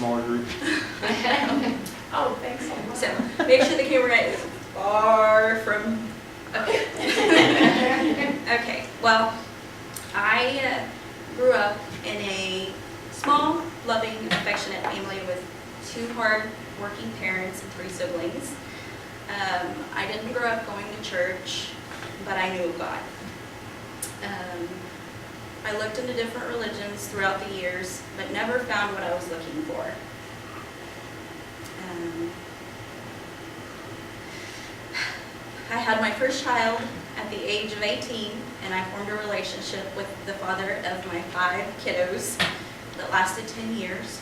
smaller group. Oh, thanks so much. So make sure the camera guy is far from, okay. Okay, well, I grew up in a small, loving, affectionate family with 2 hard-working parents and 3 siblings. I didn't grow up going to church, but I knew God. I looked into different religions throughout the years, but never found what I was looking for. I had my first child at the age of 18, and I formed a relationship with the father of my 5 kiddos that lasted 10 years.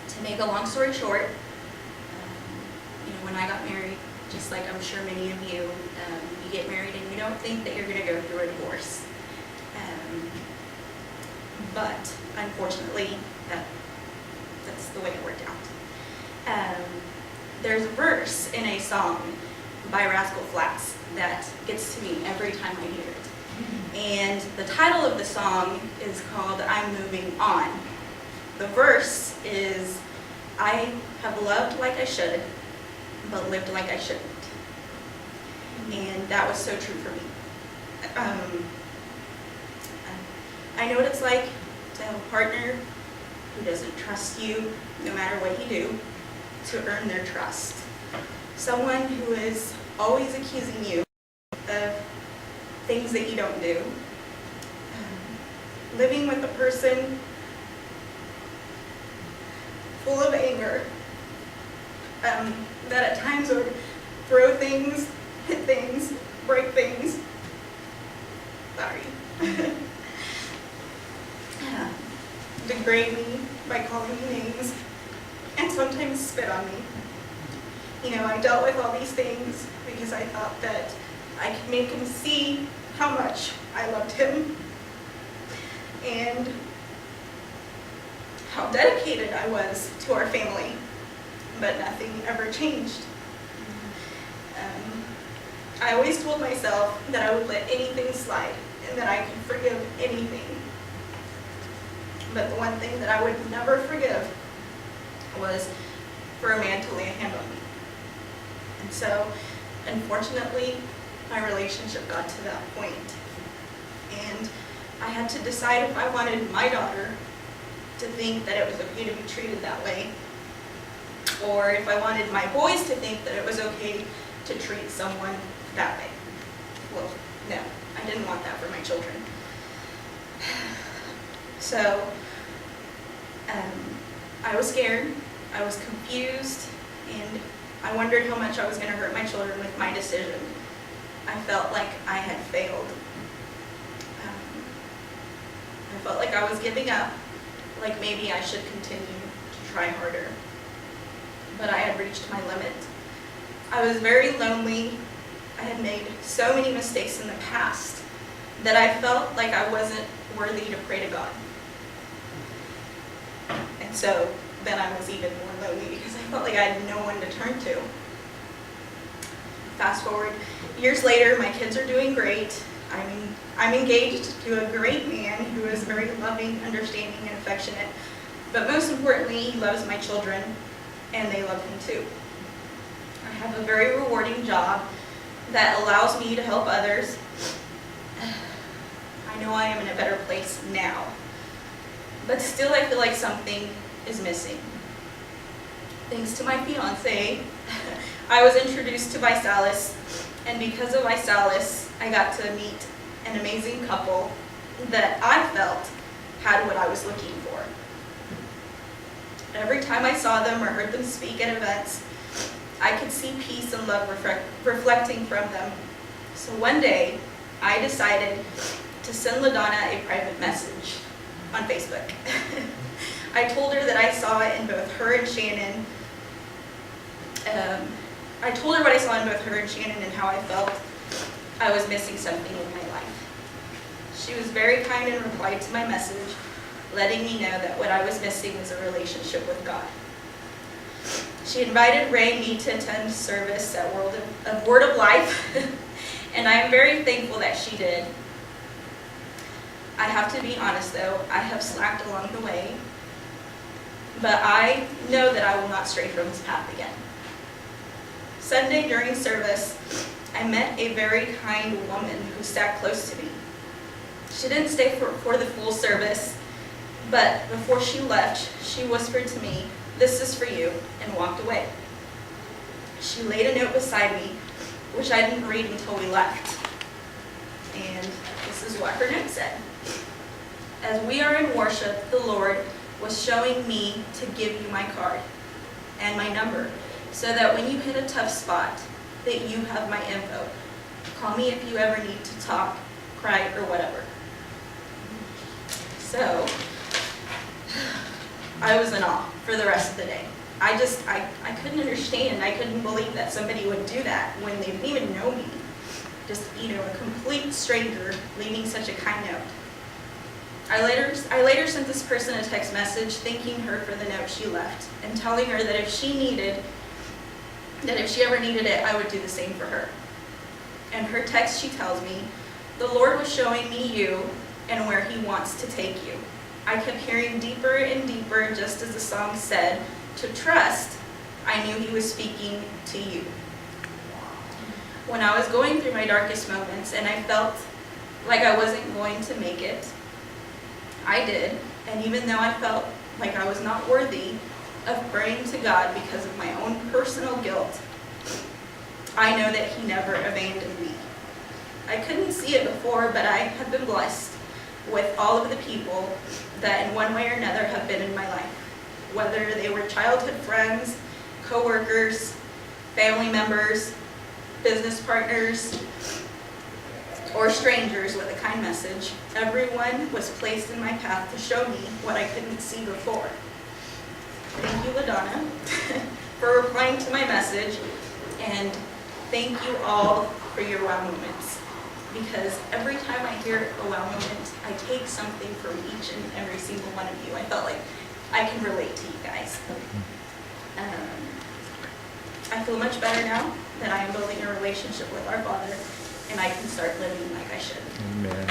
To make a long story short, when I got married, just like I'm sure many of you, you get married and you don't think that you're going to go through a divorce. But unfortunately, that's the way it worked out. There's a verse in a song by Rascal Flatts that gets to me every time I hear it. And the title of the song is called I'm Moving On. The verse is, I have loved like I should, but lived like I shouldn't. And that was so true for me. I know what it's like to have a partner who doesn't trust you, no matter what you do, to earn their trust. Someone who is always accusing you of things that you don't do. Living with a person full of anger, that at times would throw things, hit things, break things. Sorry. Degrade me by calling me names, and sometimes spit on me. I dealt with all these things because I thought that I could make him see how much I loved him and how dedicated I was to our family, but nothing ever changed. I always told myself that I would let anything slide and that I could forgive anything. But the one thing that I would never forgive was for a man to lay a hand on me. And so, unfortunately, my relationship got to that point. And I had to decide if I wanted my daughter to think that it was okay to be treated that way, or if I wanted my boys to think that it was okay to treat someone that way. Well, no, I didn't want that for my children. So, I was scared, I was confused, and I wondered how much I was going to hurt my children with my decision. I felt like I had failed. I felt like I was giving up, like maybe I should continue to try harder. But I had reached my limit. I was very lonely. I had made so many mistakes in the past that I felt like I wasn't worthy to pray to God. And so then I was even more lonely because I felt like I had no one to turn to. Fast forward, years later, my kids are doing great. I'm engaged to a great man who is very loving, understanding, and affectionate. But most importantly, he loves my children, and they love him too. I have a very rewarding job that allows me to help others. I know I am in a better place now, but still I feel like something is missing. Thanks to my fiance, I was introduced to ViSalus, and because of ViSalus, I got to meet an amazing couple that I felt had what I was looking for. Every time I saw them or heard them speak at events, I could see peace and love reflecting from them. So one day, I decided to send LaDonna a private message on Facebook. I told her that I saw it in both her and Shannon. I told her what I saw in both her and Shannon and how I felt I was missing something in my life. She was very kind and replied to my message, letting me know that what I was missing was a relationship with God. She invited Ray and me to attend service at Word of Life, and I am very thankful that she did. I have to be honest though, I have slacked along the way, but I know that I will not stray from his path again. Sunday during service, I met a very kind woman who sat close to me. She didn't stay for the full service, but before she left, she whispered to me, "This is for you," and walked away. She laid a note beside me, which I didn't read until we left. And this is what her note said. "As we are in worship, the Lord was showing me to give you my card and my number, so that when you hit a tough spot, that you have my info. Call me if you ever need to talk, cry, or whatever." So, I was in awe for the rest of the day. I couldn't understand. I couldn't believe that somebody would do that when they didn't even know me. Just, a complete stranger leaving such a kind note. I later sent this person a text message thanking her for the note she left and telling her that if she ever needed it, I would do the same for her. In her text, she tells me, "The Lord was showing me you and where he wants to take you. I kept hearing deeper and deeper, just as the song said, to trust. I knew he was speaking to you." When I was going through my darkest moments and I felt like I wasn't going to make it, I did. And even though I felt like I was not worthy of praying to God because of my own personal guilt, I know that he never abandoned me. I couldn't see it before, but I have been blessed with all of the people that in one way or another have been in my life, whether they were childhood friends, co-workers, family members, business partners, or strangers with a kind message. Everyone was placed in my path to show me what I couldn't see before. Thank you, LaDonna, for replying to my message, and thank you all for your wow moments. Because every time I hear a wow moment, I take something from each and every single one of you. I felt like I can relate to you guys. I feel much better now that I am building a relationship with our Father, and I can start living like I should. Amen.